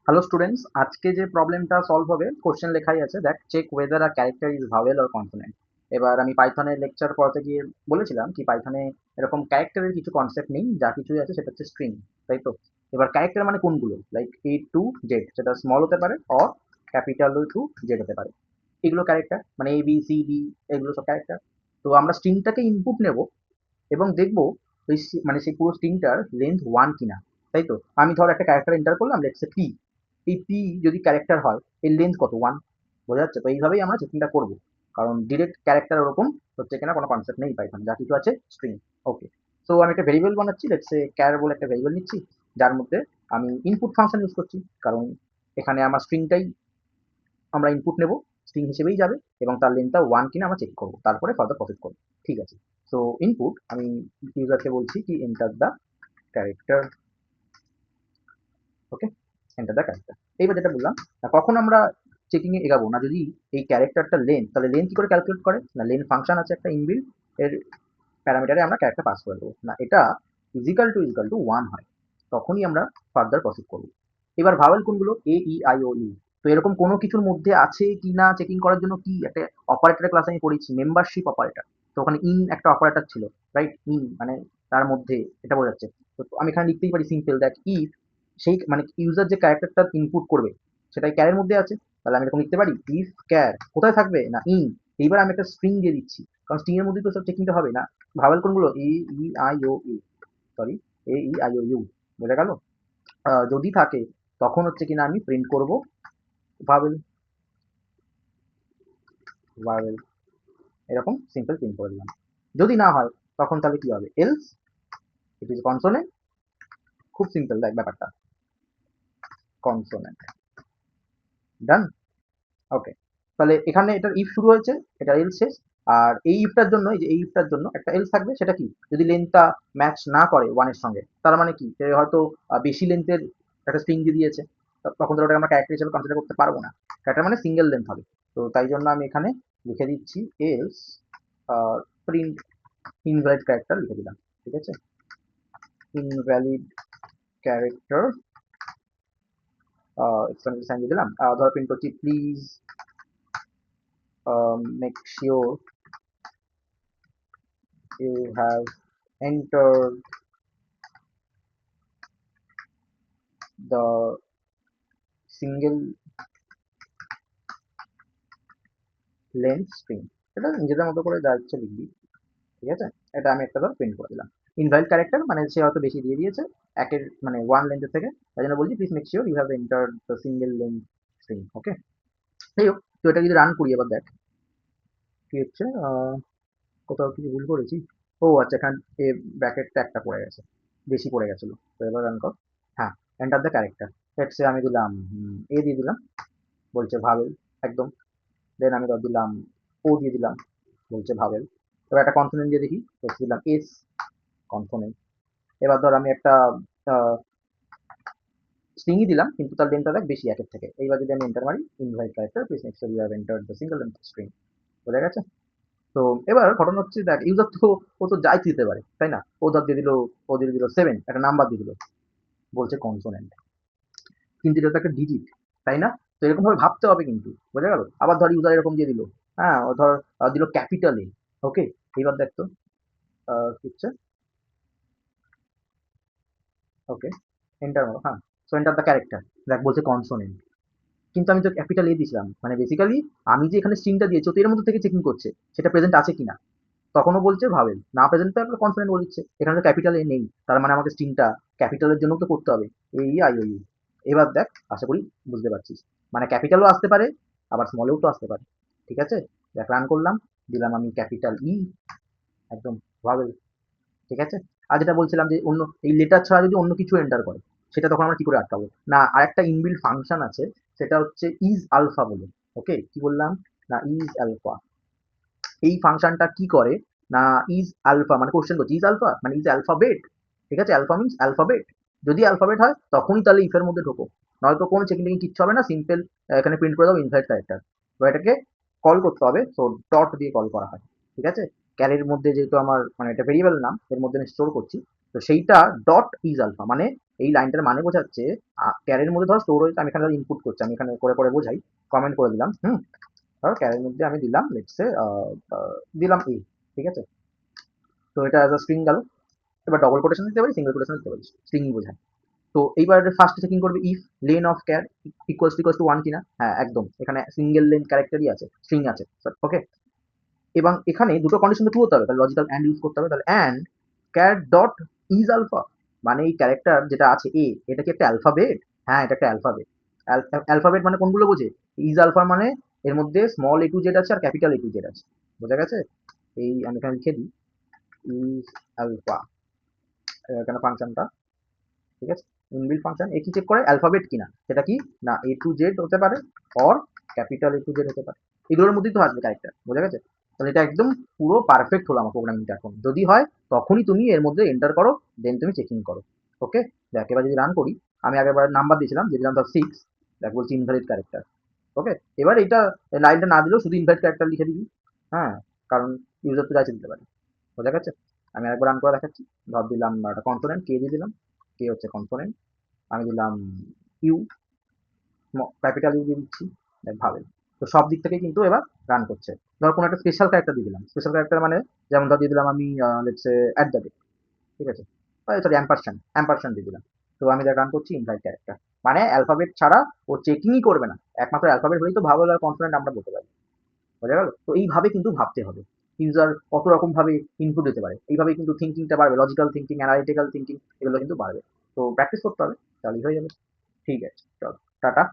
Hello students, আজকে যে প্রবলেমটা সলভ হবে কোশ্চেন লেখাই আছে, দেখ check whether a character is vowel or consonant. এবার আমি পাইথনের লেকচার পড়াতে গিয়ে বলেছিলাম কি পাইথনে এরকম ক্যারেক্টারের কিছু কনসেপ্ট নেই, যা কিছুই আছে সেটা হচ্ছে স্ট্রিং, তাই তো? এবার ক্যারেক্টার মানে কোনগুলো, লাইক এ টু জেড, সেটা স্মল হতে পারে অর ক্যাপিটাল টু জেড হতে পারে। এগুলো ক্যারেক্টার, মানে এ বি সি ডি, এগুলো সব ক্যারেক্টার। তো আমরা স্ট্রিংটাকে ইনপুট নেব এবং দেখবো ওই মানে সেই পুরো স্ট্রিংটার লেন্থ ওয়ান কিনা, তাই তো? আমি ধর একটা ক্যারেক্টার এন্টার করলাম, লেটস সে পি। এই পি যদি ক্যারেক্টার হয়, এর লেন্থ কত? ওয়ান। বোঝা যাচ্ছে তো? এইভাবেই আমরা চেকিংটা করবো, কারণ ডিরেক্ট ক্যারেক্টার ওরকম হচ্ছে কিনা কোনো কনসেপ্ট নেই পাইথন, যা কিছু আছে স্ট্রিং। ওকে, সো আমি একটা ভেরিয়েবল বানাচ্ছি, লেটস সে ক্যার বলে একটা ভেরিয়েবল নিচ্ছি, যার মধ্যে আমি ইনপুট ফাংশন ইউজ করছি, কারণ এখানে আমার স্ট্রিংটাই আমরা ইনপুট নেব, স্ট্রিং হিসেবেই যাবে এবং তার লেন্থটা ওয়ান কিনা আমরা চেক করবো, তারপরে ফার্দার প্রসেস করবো। ঠিক আছে, সো ইনপুট আমি ইউজারকে বলছি কি enter the character. Okay, enter the character. এইবার যেটা বললাম, কখন আমরা চেকিং এ এগাবো না, যদি এই ক্যারেক্টারটা লেন্থ, তাহলে লেন্থ কি করে ক্যালকুলেট করে না, লেন্থ ফাংশন আছে একটা ইনবিল্ট, এর প্যারামিটারে আমরা ক্যারেক্টার পাস করে দেবো না, এটা ইজিক্যাল টু ওয়ান হয়, তখনই আমরা ফার্দার প্রসেস করবো। এবার ভাওয়েল কোনগুলো? A E I O you. তো এরকম কোনো কিছুর মধ্যে আছে কি না চেকিং করার জন্য কি একটা অপারেটরের ক্লাস আমি পড়েছি, মেম্বারশিপ অপারেটর। তো ওখানে ইন একটা অপারেটর ছিল, রাইট? ইন মানে তার মধ্যে, এটা বোঝা যাচ্ছে। তো আমি এখানে লিখতেই পারি সিম্পল দ্যাট ইফ, সেই মানে ইউজার যে ক্যারেক্টারটা ইনপুট করবে সেটাই ক্যারের মধ্যে আছে, তাহলে আমি এরকম লিখতে পারি ইফ ক্যার কোথায় থাকবে না, ইন। এইবার আমি একটা স্ট্রিং দিয়ে দিচ্ছি, কারণ স্ট্রিং এর মধ্যে তো সব চেকিংটা হবে না। ভাওয়েল কোনগুলো? A E I O U, sorry, A E I O U. বোঝা গেল? যদি থাকে তখন হচ্ছে কিনা আমি প্রিন্ট করব ভাওয়েল, ভাওয়েল, এরকম সিম্পল প্রিন্ট করে দিলাম। যদি না হয় তখন তাহলে কি হবে? Else it is consonant. খুব সিম্পল দেখ ব্যাপারটা, কনসোনেন্ট। ডান। ওকে, তাহলে এখানে এটার ইফ শুরু হয়েছে, এটা এলস শেষ। আর এই ইফটার জন্য, এই যে এই ইফটার জন্য একটা এলস থাকবে, সেটা কি? যদি লেন্থটা ম্যাচ না করে ওয়ানের সঙ্গে, তার মানে কি, সে হয়তো বেশি লেন্থের একটা স্ট্রিং দিয়ে দিয়েছে, তখন তো ওটাকে আমরা ক্যারেক্টার হিসেবে কনসিডার করতে পারবো না। ক্যারেক্টার মানে সিঙ্গেল লেন্থ হবে। তো তাই জন্য আমি এখানে লিখে দিচ্ছি এলস প্রিন্ট ইনভ্যালিড ক্যারেক্টার লিখে দিলাম। ঠিক আছে, ইনভ্যালিড ক্যারেক্টার এক্সটার্নাল সাইন দিয়ে দিলাম। ধর প্রিন্ট করছি please make sure you have entered the single length string। এটা নিজেদের মতো করে যা ইচ্ছে লিখবি। ঠিক আছে, এটা আমি একটা প্রিন্ট করে দিলাম। ইনভ্যালিড ক্যারেক্টার মানে সে হয়তো বেশি দিয়ে দিয়েছে, একের মানে ওয়ান লেন্থের থেকে, তাই জন্য বলছি please make sure you have entered the single length string. Okay, যাই হোক, তো এটা যদি রান করি, এবার দেখ কি হচ্ছে। কোথাও কিছু ভুল করেছি। ও আচ্ছা, এখানে এ ব্র্যাকেটটা একটা পড়ে গেছে, বেশি পড়ে গেছিল। তো এবার রান কর। হ্যাঁ, enter the character. Let's say আমি দিলাম এ দিয়ে দিলাম, বলছে ভাবেল একদম। দেন আমি ধর দিলাম ও দিয়ে দিলাম, বলছে ভাবেল। এবার একটা কনসোনেন্ট দিয়ে দেখি, তো দিলাম এস, কনসোনেন্ট। এবার ধর আমি একটা স্ট্রিংই দিলাম, কিন্তু তার লেন্থটা দেখ বেশি একের থেকে। এইবার যদি আমি এন্টার মারি, invalid character please make sure you have entered the single length string. বোঝা গেছে? তো এবার ঘটনা হচ্ছে, দেখ ইউজার তো, ও তো যাই দিতে পারে, তাই না? ও ধর দিয়ে দিল, ও দিয়ে দিল সেভেন, একটা নাম্বার দিয়ে দিল, বলছে কনসোনেন্ট, কিন্তু এটা তো একটা ডিজিট, তাই না? তো এরকম ভাবে ভাবতে হবে কিন্তু। বোঝা গেল? আবার ধর ইউজার এরকম দিয়ে দিল, হ্যাঁ, ও ধর দিল ক্যাপিটাল এ। ওকে, এইবার দেখ তো কি হচ্ছে। ওকে, এন্টার মারো, হ্যাঁ। সো এন্টার দ্য ক্যারেক্টার, দেখ বলছে কনসোনেন্ট, কিন্তু আমি তো ক্যাপিটাল এ দিয়েছিলাম, মানে বেসিক্যালি আমি যে এখানে স্ট্রিংটা দিয়েছি ও তো এর মধ্যে থেকে চেকিং করছে সেটা প্রেজেন্ট আছে কিনা। তখনও বলছে ভাবেল, না প্রেজেন্ট তো একটা কনসোনেন্ট বলে দিচ্ছে, এখানে তো ক্যাপিটাল এ নেই, তার মানে আমাকে স্ট্রিংটা ক্যাপিটালের জন্য তো করতে হবে, এই আই ও ইউ। এবার দেখ, আশা করি বুঝতে পারছিস, মানে ক্যাপিটালও আসতে পারে, আবার স্মলেও তো আসতে পারে। ঠিক আছে, দেখ রান করলাম, দিলাম আমি ক্যাপিটাল ই, একদম ভাবেল। ঠিক আছে, আর যেটা বলছিলাম যে অন্য এই লেটার ছাড়া যদি অন্য কিছু এন্টার করে, সেটা তখন আমরা কি করে আটকাবো না, আরেকটা ইনবিল্ট ফাংশন আছে, সেটা হচ্ছে ইজ আলফা বলে। ওকে, কি বললাম না, ইজ আলফা। এই ফাংশনটা কি করে না, ইজ আলফা মানে কোশ্চেন করছে, ইজ আলফা মানে ইজ অ্যালফাবেট। ঠিক আছে, আলফা মিন্স অ্যালফাবেট। যদি অ্যালফাবেট হয় তখনই তাহলে ইফের মধ্যে ঢোকো, নয়তো কোনো চেকিং টেকিং কিচ্ছু হবে না, সিম্পল এখানে প্রিন্ট করে দাও ইনভাইট ক্যারেক্টার। তো এটাকে কল করতে হবে, তো ডট দিয়ে কল করা হয়। ঠিক আছে, ক্যারের মধ্যে যেহেতু আমার মানে এটা ভেরিয়েবল নাম, এর মধ্যে আমি স্টোর করছি, তো সেইটা ডট ইজ আলফা মানে এই লাইনটার মানে বোঝাচ্ছে ক্যারের মধ্যে ধর স্টোর হয়েছে, আমি এখানে ইনপুট করছি, আমি এখানে করে করে বোঝাই, কমেন্ট করে দিলাম, ধর ক্যারের মধ্যে আমি দিলাম লেটসে দিলাম এ, ঠিক আছে? তো এটা অ্যাজ আ স্ট্রিং গেল। এবার ডবল কোটেশন দিতে পারি, সিঙ্গেল কোটেশন দিতে পারি, স্ট্রিং বোঝায়। তো এইবার ফার্স্ট চেকিং করবে if lane of car equals to one কিনা। হ্যাঁ একদম, এখানে সিঙ্গেল লেন ক্যারেক্টারই আছে, স্ট্রিং আছে, ওকে। এবং এখানে দুটো কন্ডিশন ট্রু হতে হবে, তাহলে লজিক্যাল অ্যান্ড ইউজ করতে হবে। তাহলে and char dot is alpha, মানে এই ক্যারেক্টার যেটা আছে এ, এটা কি একটা অ্যালফাবেট? হ্যাঁ এটা একটা অ্যালফাবেট। অ্যালফাবেট মানে কোনগুলো বোঝে? ইজ আলফা মানে এর মধ্যে স্মল এ টু জেড আছে আর ক্যাপিটাল এ টু জেড আছে, বোঝা গেছে? এই আমি এখানে লিখে দিই ইজ আলফা, এখানে ফাংশনটা, ঠিক আছে? ইনবিল্ট ফাংশন এ কি চেক করে অ্যালফাবেট কিনা, সেটা কি না এ টু জেড হতে পারে or capital A to Z হতে পারে, এগুলোর মধ্যেই তো আসবে ক্যারেক্টার, বোঝা গেছে? তাহলে এটা একদম পুরো পারফেক্ট হলো আমার প্রোগ্রামিংটা। এখন যদি হয় তখনই তুমি এর মধ্যে এন্টার করো, দেন তুমি চেকিং করো, ওকে। দেখ এবার যদি রান করি, আমি আগেরবার নাম্বার দিয়েছিলাম, যে দিলাম ধর 6, দেখ বলছি ইনভ্যালিড ক্যারেক্টার, ওকে। এবার এইটা লাইনটা না দিলেও শুধু ইনভ্যালিড ক্যারেক্টার লিখে দিবি, হ্যাঁ, কারণ ইউজার তো চাইছে দিতে পারে, বোঝা গেছে? আমি আরেকবার রান করে দেখাচ্ছি। ধর দিলাম একটা কম্পোনেন্ট কে দিয়ে দিলাম, কে হচ্ছে কম্পোনেন্ট, আমি দিলাম ইউ, ক্যাপিটাল ইউ দিয়ে দিচ্ছি, দেখ ভাবে। তো সব দিক থেকে কিন্তু এবার রান করছে। ধর কোনো একটা স্পেশাল ক্যারেক্টার দিয়ে দিলাম, স্পেশাল ক্যারেক্টার মানে যেমন ধর দিয়ে দিলাম আমি লেটস অ্যাট দ্য রেট, ঠিক আছে? সরি অ্যাম্পারস্যান্ড, অ্যাম্পারস্যান্ড দিয়ে দিলাম। তো আমি দেখ রান করছি ইনভাইট ক্যারেক্টার, মানে অ্যালফাবেট ছাড়া ও চেকিংই করবে না, একমাত্র অ্যালফাবেট হলেই তো ভাওয়েল আর কনসোনেন্ট আমরা বলতে পারি, বোঝা গেল? তো এইভাবে কিন্তু ভাবতে হবে, ইউজার কত রকম ভাবে ইনপুট দিতে পারে, এইভাবে কিন্তু থিঙ্কিংটা বাড়বে, লজিক্যাল থিঙ্কিং, অ্যানালিটিক্যাল থিঙ্কিং, এগুলো কিন্তু বাড়বে। তো প্র্যাকটিস করতে হবে, তাহলেই হয়ে যাবে। ঠিক আছে, চলো, টাটা।